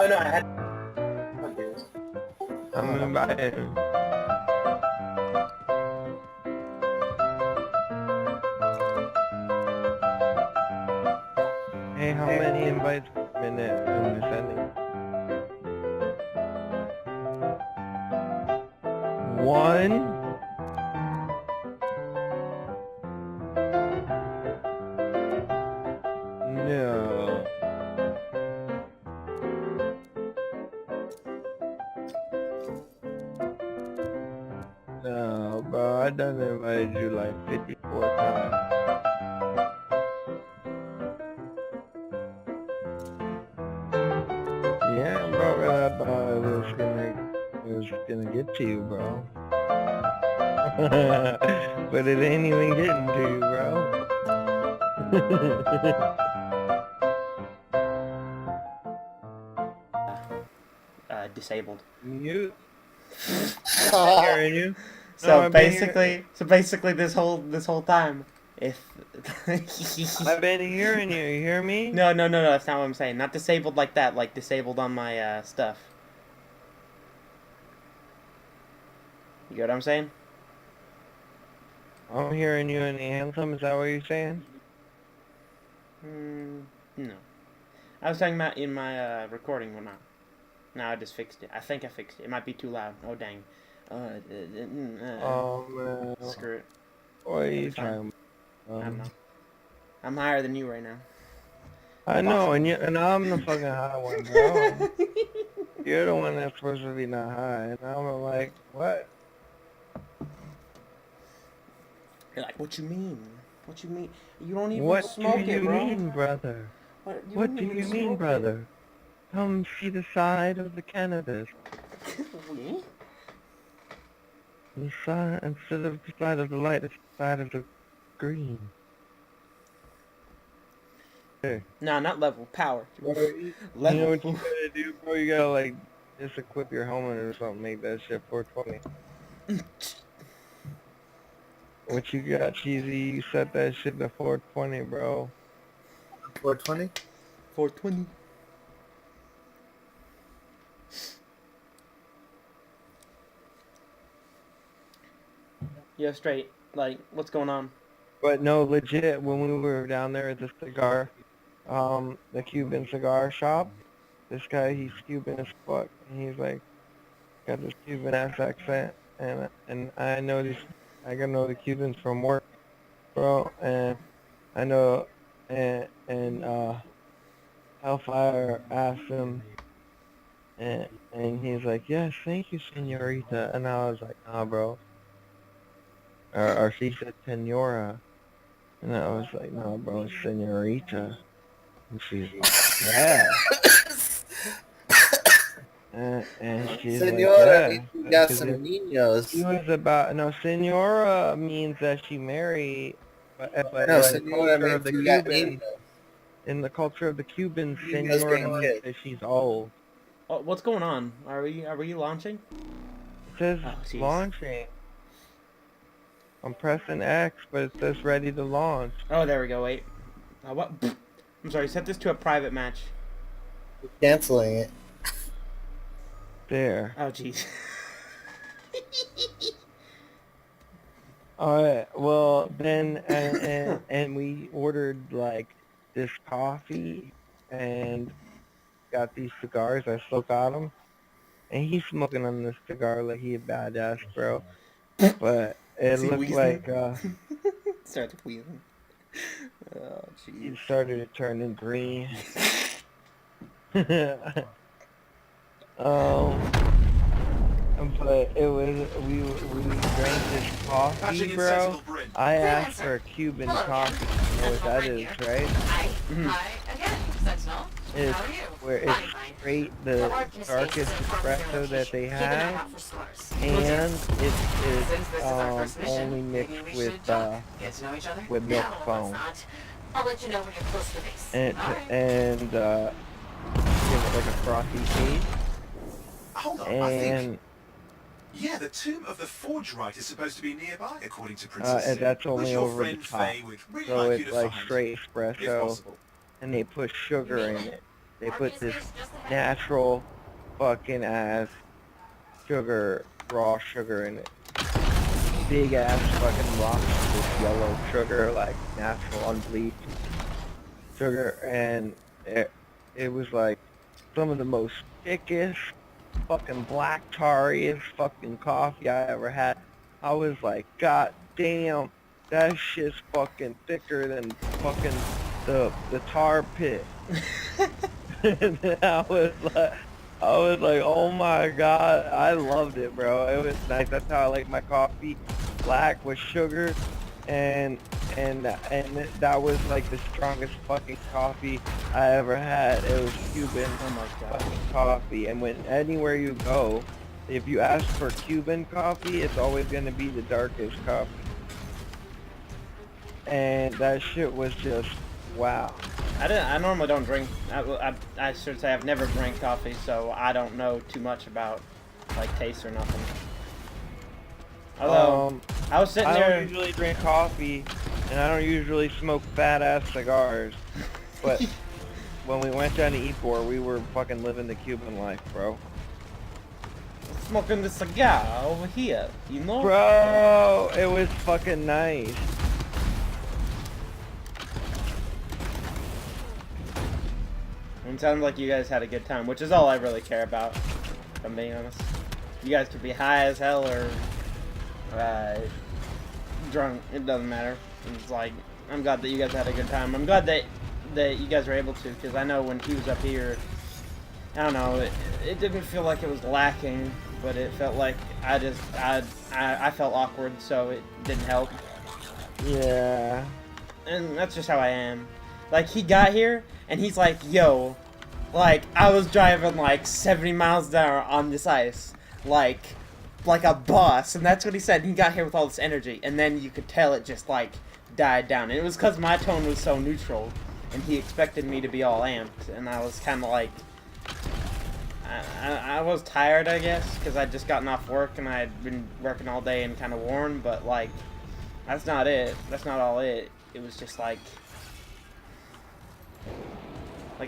Oh no, I had. I'm gonna buy it. Hey, how many invites per minute am I sending? One? No. No, bro, I done invited you like 54 times. Yeah, bro, I thought it was gonna get to you, bro. But it ain't even getting to you, bro. Disabled. Mute. I'm hearing you. So No, basically, this whole time, if I've been hearing you. You hear me? no, that's not what I'm saying. Not disabled like that. Like disabled on my stuff. You get what I'm saying? I'm hearing you in the Anthem. Is that what you're saying? No. I was talking about in my recording or not. No, I just fixed it. I think I fixed it. It might be too loud. Oh dang. Oh man. Screw it. What are you talking about? I don't know. I'm higher than you right now. I know, and I'm the fucking high one, bro. You're the one that's supposed to be not high, and I'm like, what? You're like, what you mean? What you mean? You don't even What smoke do you it, bro. mean, brother? What do you mean, brother? Come see the side of the cannabis. Really? The side, instead of the side of the light, it's the side of the green. Hey. No, not level. Power. Level. You know what you gotta do, bro? You gotta, like, just equip your helmet or something, make that shit 420. What you got, Cheesy? You set that shit to 420, bro. 420? 420. Yeah, straight. Like, what's going on? But no, legit, when we were down there at the the Cuban cigar shop, this guy, he's Cuban as fuck, and he's like, got this Cuban ass accent, and I know the Cubans from work, bro, and I know, and Hellfire asked him, and he's like, yes, thank you, senorita, and I was like, nah, bro, or she said senora, and I was like, no, bro, it's senorita, and she's like, yeah. And she's Senora, like, you yeah. got some niños. She was about, no, senora means that she married, but No, in the senora culture of means the you got Cubans, niños. in the culture of the Cubans, Niños senora being means kids. that she's old. Oh, what's going on? Are we launching? It says Oh, launching. I'm pressing X, but it says ready to launch. Oh, there we go. Wait. What? I'm sorry. Set this to a private match. We're canceling it. There. Oh, jeez. Alright, well, then, and we ordered, like, this coffee, and got these cigars. I still got them. And he's smoking on this cigar like he a badass, bro. But it looked like, Started wheezing. Oh, jeez. it started turning green. But it was, we drank this coffee, bro. I asked for a Cuban coffee. You know what that is, right? Hi again, Sentinel. It's How are you? where it's straight the darkest espresso that they have, and it is only mixed with milk foam. I'll let you know when you're close to the base. And give it like a frothy taste. Hold on, And yeah, the tomb of the Forge Rite is supposed to be nearby, according to Princess and Sim, that's which only your over the friend top. Faye would really So like you it's to like find, straight if espresso, possible. and they put sugar in it. they put Parking this space just ahead. natural fucking ass sugar, raw sugar in it. Big ass fucking rocks of this yellow sugar, like natural unbleached sugar, and it was like some of the most thickest fucking black tarriest fucking coffee I ever had. I was like, God damn, that shit's fucking thicker than fucking the tar pit. And I was like, oh my God, I loved it, bro. It was nice. That's how I like my coffee, black with sugar, and that was like the strongest fucking coffee I ever had. It was Cuban Oh my God. fucking coffee, and when anywhere you go, if you ask for Cuban coffee, it's always gonna be the darkest coffee. And that shit was just wow. I normally don't drink. I should say I've never drank coffee, so I don't know too much about like taste or nothing. Although I was sitting I there. don't usually drink coffee, and I don't usually smoke fat ass cigars, but when we went down to Ybor, we were fucking living the Cuban life, bro. Smoking the cigar over here, you know? Bro, it was fucking nice. It sounds like you guys had a good time, which is all I really care about, if I'm being honest. You guys could be high as hell or drunk, it doesn't matter. It's like, I'm glad that you guys had a good time. I'm glad that you guys were able to, because I know when he was up here, I don't know, it didn't feel like it was lacking, but it felt like I felt awkward, so it didn't help. Yeah. And that's just how I am. Like, he got here, and he's like, yo, like, I was driving, like, 70 miles an hour on this ice, like a boss, and that's what he said. He got here with all this energy, and then you could tell it just, like, died down. And it was because my tone was so neutral, and he expected me to be all amped, and I was kind of like, I was tired, I guess, because I'd just gotten off work, and I had been working all day and kind of worn, but, like, that's not it. That's not all it. It was just, like,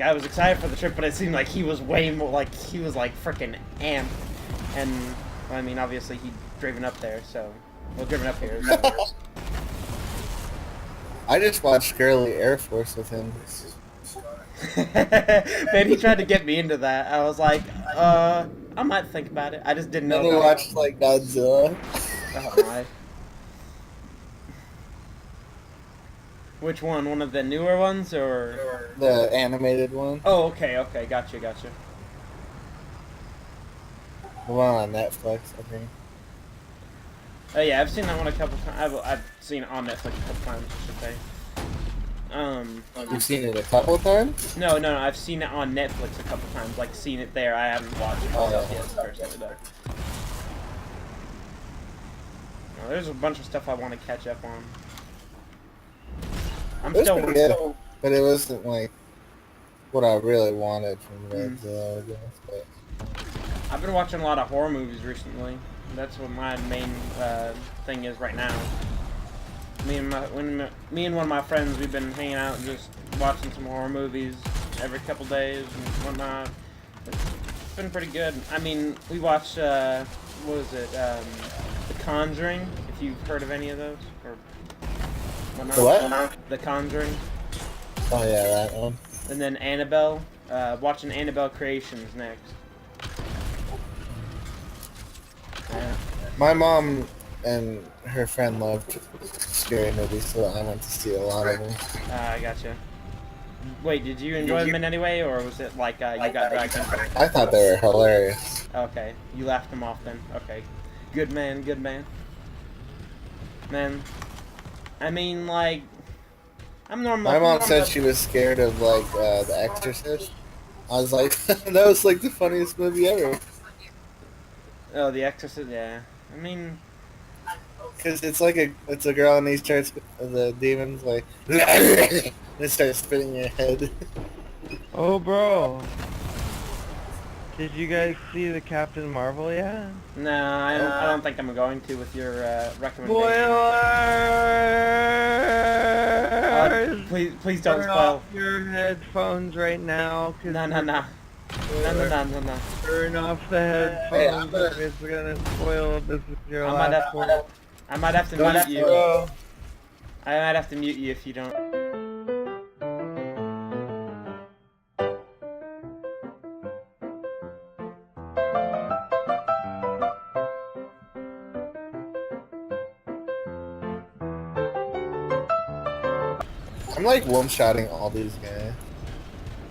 I was excited for the trip, but it seemed like he was way more, like, he was, like, freaking amped. And, well, I mean, obviously he'd driven up there, so, well, driven up here, so. I just watched Girly Air Force with him. Man, he tried to get me into that. I was like, I might think about it. I just didn't know. Then we watched, like, Godzilla. Oh, my. Which one? One of the newer ones, or? The animated one. Oh, okay, gotcha. The one on Netflix, I think. Oh yeah, I've seen that one a couple times. I've seen it on Netflix a couple times, I should say. You've seen it a couple times? No, I've seen it on Netflix a couple times. Like, seen it there. I haven't watched it myself yet, personally, though. No, there's a bunch of stuff I want to catch up on. I'm It was still. pretty good, but it wasn't, like, what I really wanted from Godzilla, I guess, but... I've been watching a lot of horror movies recently. That's what my main thing is right now. Me and one of my friends, we've been hanging out and just watching some horror movies every couple days and whatnot. It's been pretty good. I mean, we watched what was it? The Conjuring. If you've heard of any of those, or whatnot. The what? The Conjuring. Oh yeah, that one. And then Annabelle. Watching Annabelle Creations next. Yeah. My mom and her friend loved scary movies, so I went to see a lot of them. I gotcha. Wait, did you enjoy them in any way, or was it like you got dragged into it? I thought they were hilarious. Okay, you laughed them off then. Okay. Good man, good man. Man, I mean, like, I'm normal. My mom said she was scared of, like, The Exorcist. I was like, that was, like, the funniest movie ever. Oh, The Exorcist, yeah. I mean... Because it's like it's a girl and he starts, the demon's like, and it starts spitting your head. Oh, bro. Did you guys see the Captain Marvel yet? No, I don't think I'm going to with your recommendation. Spoiler! Lars, please don't turn spoil. off your headphones right now. No, no, no. No, no, no, no, no. Turn off the headphones or it's gonna spoil. This is your I might last have, one. I might have to Don't mute you. Bro. I might have to mute you if you don't. I'm like one-shotting all these guys.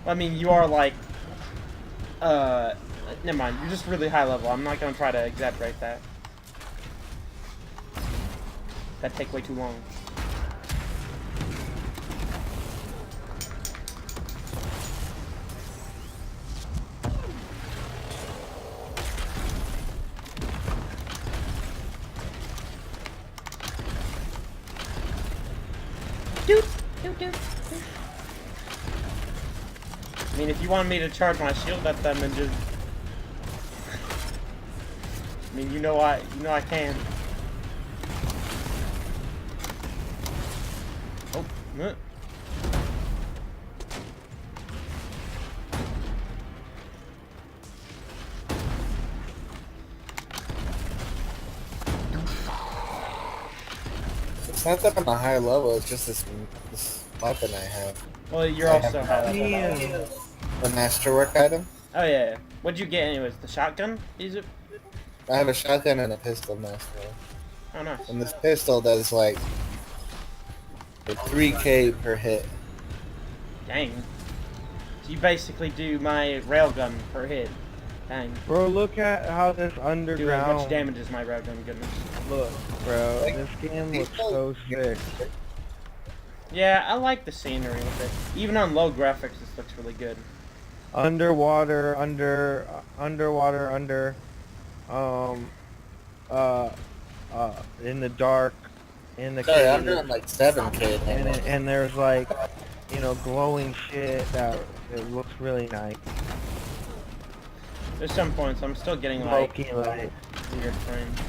I mean, you are like, never mind. You're just really high level. I'm not gonna try to exaggerate that. That'd take way too long. Doot, doot, doot. I mean, if you want me to charge my shield at them and just, I mean, you know I can. Oh, It's not that I'm a high level, it's just this weapon I have. well, you're also high level. Yeah. The masterwork item. Oh yeah. What'd you get anyways? The shotgun? Is it? I have a shotgun and a pistol master. Oh nice. And this pistol does like 3K per hit. Dang. So you basically do my railgun per hit. Dang. Bro, look at how this Do as underground much damage as my railgun, goodness. look, bro. This game looks so sick. Yeah, I like the scenery with it. Even on low graphics, this looks really good. Underwater, in the dark, in the Sorry, I'm cave, doing like 7K. and there's like, you know, glowing shit that it looks really nice. There's some points I'm still getting like Smoky light. weird frames.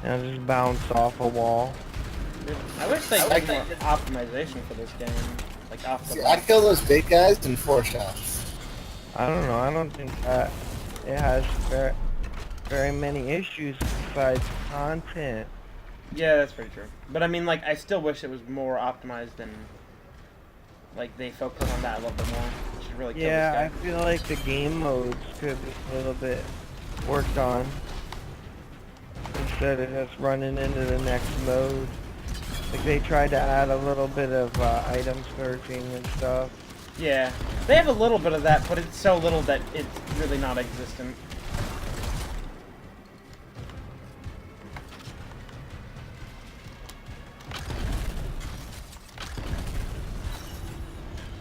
And just bounce off a wall. But I wish they did more optimization for this game. Like off the See, I kill those big guys in 4 shots. I don't know. I don't think that it has very many issues besides content. Yeah, that's pretty true. But I mean, like, I still wish it was more optimized and like they focus on that a little bit more. It should really kill Yeah, I this guy. feel like the game modes could be a little bit worked on instead of just running into the next mode. Like they tried to add a little bit of item searching and stuff. Yeah, they have a little bit of that, but it's so little that it's really not existent.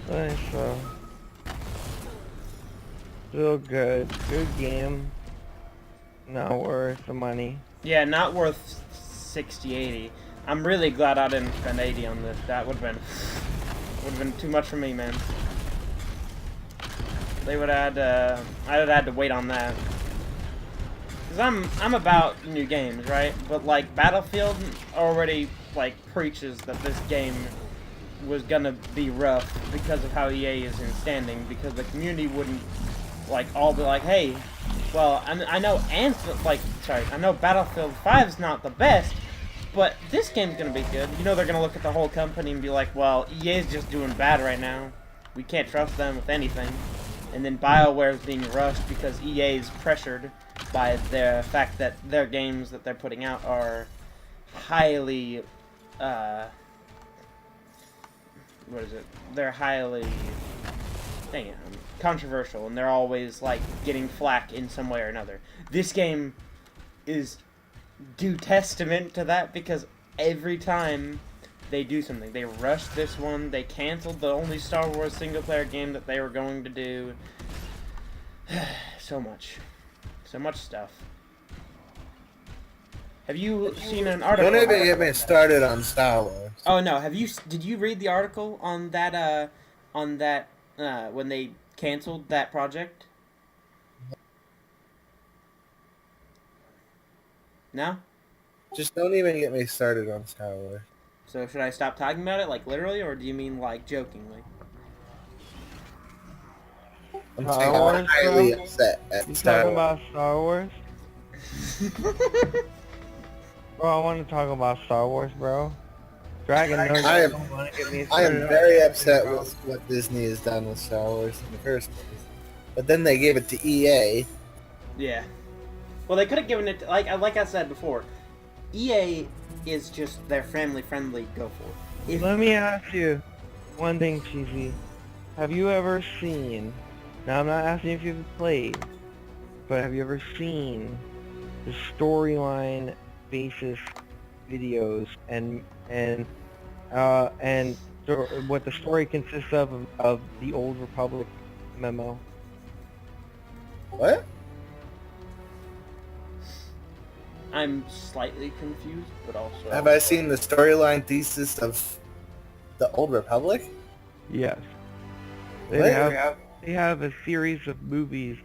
Nice, still good. Good game. Not worth the money. Yeah, not worth 60, 80. I'm really glad I didn't spend 80 on this. That would have been too much for me, man. They would have had I would have had to wait on that. Cause I'm about new games, right? But like Battlefield already like preaches that this game was gonna be rough because of how EA is in standing, because the community wouldn't like all be like, hey, well, I know Anthem, I know Battlefield 5 is not the best, but this game's gonna be good. You know they're gonna look at the whole company and be like, well, EA's just doing bad right now. We can't trust them with anything. And then BioWare is being rushed because EA is pressured by the fact that their games that they're putting out are highly, what is it? They're highly, dang it, controversial, and they're always like getting flack in some way or another. This game is due testament to that, because every time they do something, they rushed this one, they canceled the only Star Wars single player game that they were going to do. So much stuff. Have you seen an article? Don't even get me started on Star Wars. Oh no, did you read the article on that when they canceled that project? No? Just don't even get me started on Star Wars. So should I stop talking about it, like literally, or do you mean like jokingly? I'm Star saying I'm Wars, highly bro? upset at You Star talking Wars. about Star Wars? Bro, I want to talk about Star Wars, bro. Dragon Nuggets I am don't want to get me I am started on very that shit, upset bro. with what Disney has done with Star Wars in the first place. But then they gave it to EA. Yeah. Well, they could have given it like I said before. EA is just their family-friendly. Go for it. If Let me ask you one thing, Cheesy. Have you ever seen, now I'm not asking if you've played, but have you ever seen the storyline basis videos what the story consists of the Old Republic memo? What? I'm slightly confused, but also Have I seen the storyline thesis of the Old Republic? Yes. What? They have a series of movies,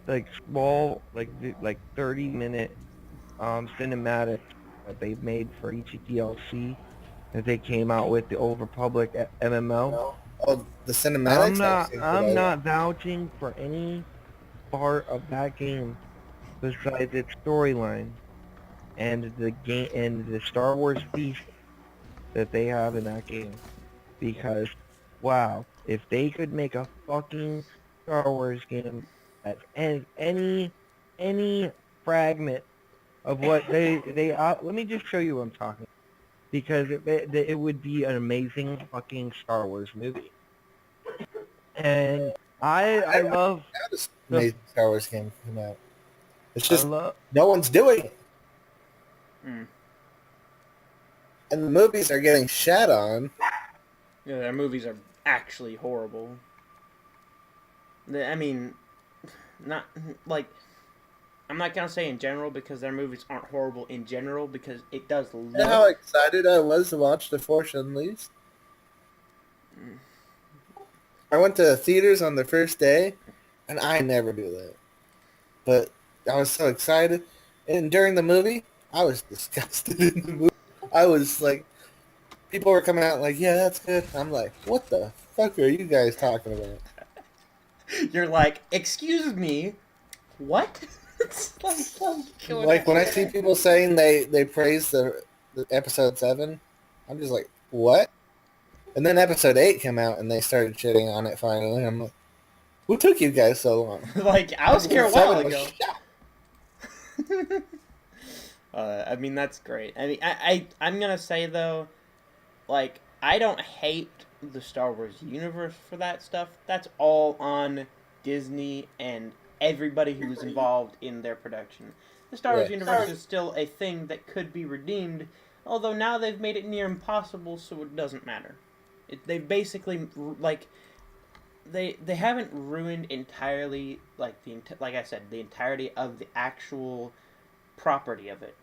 like small, like 30-minute cinematics that they've made for each DLC that they came out with the Old Republic MMO. No. Oh, the cinematics? I've seen for I'm that. not vouching for any part of that game besides its storyline and the game and the Star Wars thesis that they have in that game. Because wow, if they could make a fucking Star Wars game that any fragment of what they let me just show you what I'm talking about. Because it would be an amazing fucking Star Wars movie. And I love How does the amazing Star Wars game come out? It's I just love no one's doing it. Hmm. And the movies are getting shat on. Yeah, their movies are actually horrible. I mean, not like I'm not gonna say in general because their movies aren't horrible in general because it does You know how look. excited I was to watch The Force Unleashed? I went to the theaters on the first day, and I never do that. But I was so excited. And during the movie, I was disgusted in the movie. I was like, people were coming out like, yeah, that's good. I'm like, what the fuck are you guys talking about? You're like, excuse me, what? It's Like, when I see people saying they praise the episode 7, I'm just like, what? And then episode 8 came out, and they started shitting on it finally. I'm like, who took you guys so long? like I was here a Episode while 7 was ago. shot. I mean that's great. I mean I'm gonna say though, like I don't hate the Star Wars universe for that stuff. That's all on Disney and everybody who was involved in their production. The Star Wars Yeah. universe is still a thing that could be redeemed, although now they've made it near impossible, so it doesn't matter. They basically like they haven't ruined entirely like like I said the entirety of the actual property of it.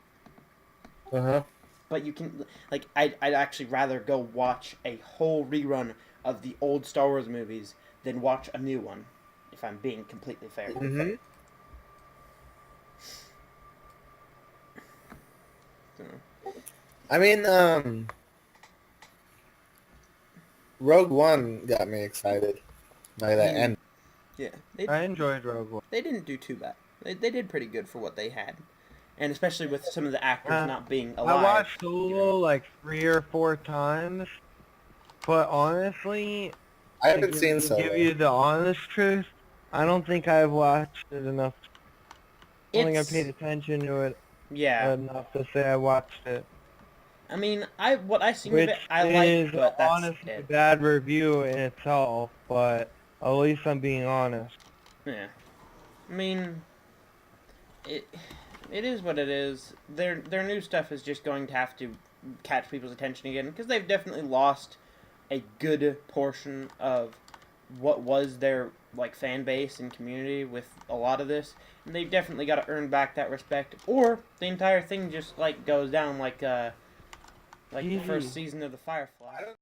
Uh-huh. But you can like I'd actually rather go watch a whole rerun of the old Star Wars movies than watch a new one, if I'm being completely fair. Mm-hmm. So, I mean, Rogue One got me excited by that end. yeah, I enjoyed Rogue One. they didn't do too bad. They did pretty good for what they had, and especially with some of the actors not being alive. I watched you Solo know. like 3 or 4 times, but honestly, I haven't seen to Solo. give you the honest truth, I don't think I've watched it enough. I don't think I It's paid attention to it yeah. enough to say I watched it. I mean, what I seen of Which it, I is like, but that's honestly a it. bad review in itself, but at least I'm being honest. Yeah. I mean, it is what it is. Their new stuff is just going to have to catch people's attention again because they've definitely lost a good portion of what was their like fan base and community with a lot of this, and they've definitely got to earn back that respect, or the entire thing just like goes down like the first season of the Firefly.